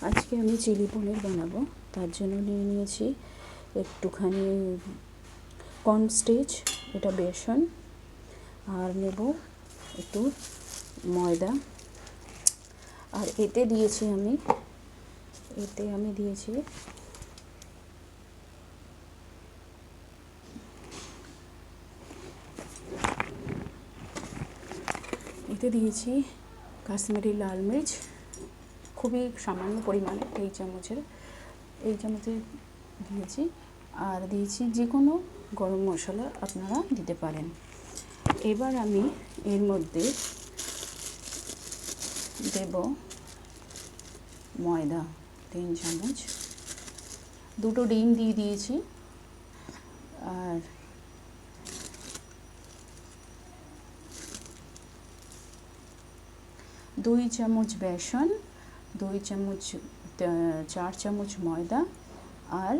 আজকে আমি চিলি পনির বানাবো, তার জন্য নিয়ে নিয়েছি একটুখানি কর্নস্টার্চ, এটা বেসন, আর নেব একটু ময়দা, আর এতে আমি দিয়েছি কাশ্মীরি লাল মির্চ, খুবই সামান্য পরিমাণে এই চামচে দিয়েছি, আর দিয়েছি যে কোনো গরম মশলা আপনারা দিতে পারেন। এবার আমি এর মধ্যে দেব ময়দা 3 চামচ, 2টো ডিম দিয়ে দিয়েছি, আর দুই চামচ বেসন, 4 চামচ ময়দা, আর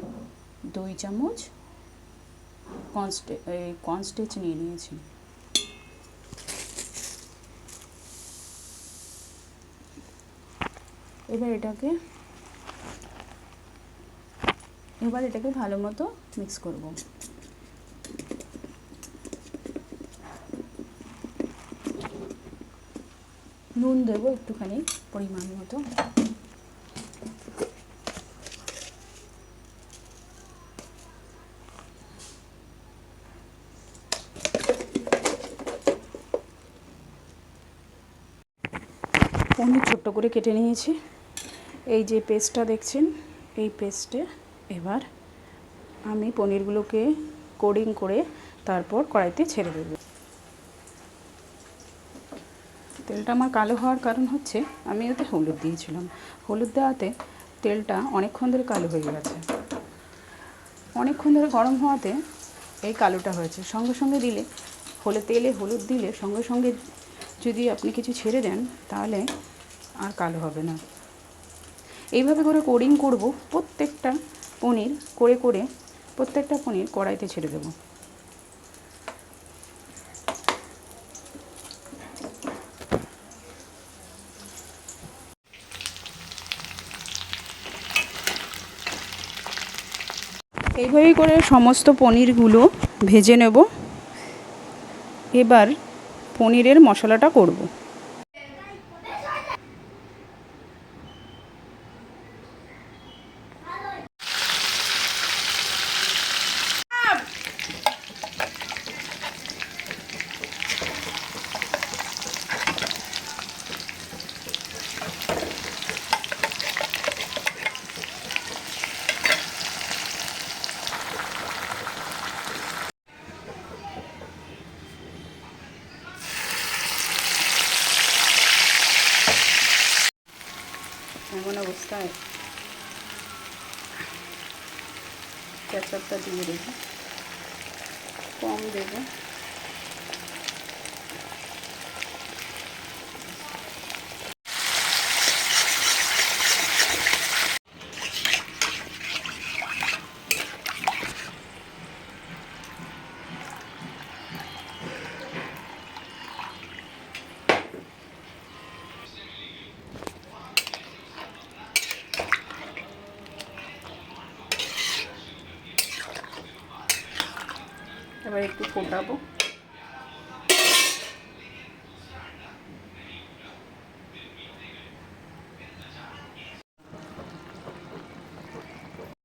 2 চামচ কর্নস্টার্চ নিয়ে নিয়েছি। এবার এটাকে ভালো মতো মিক্স করব। নুন দেবো একটুখানি পরিমাণ মতো। পনির ছোট্ট করে কেটে নিয়েছি। এই যে পেস্টটা দেখছেন, এই পেস্টে এবার আমি পনিরগুলোকে কোডিং করে তারপর কড়াইতে ছেড়ে দেব। তেলটা আমার কালো হওয়ার কারণ হচ্ছে আমি ওতে হলুদ দিয়েছিলাম। হলুদ দেওয়াতে তেলটা অনেকক্ষণ ধরে কালো হয়ে গেছে, অনেকক্ষণ ধরে গরম হওয়াতে এই কালোটা হয়েছে। সঙ্গে সঙ্গে দিলে তেলে হলুদ দিলে সঙ্গে সঙ্গে যদি আপনি কিছু ছেড়ে দেন তাহলে আর কালো হবে না। এইভাবে করে কোডিং করব, প্রত্যেকটা পনির কড়াইতে ছেড়ে দেব। এইভাবেই করে সমস্ত পনিরগুলো ভেজে নেব। এবার পনিরের মশলাটা করব। এমন অবস্থায় কেচাপটা দিয়ে দেবো, কম দেবো। এবার একটু ফোটাবো।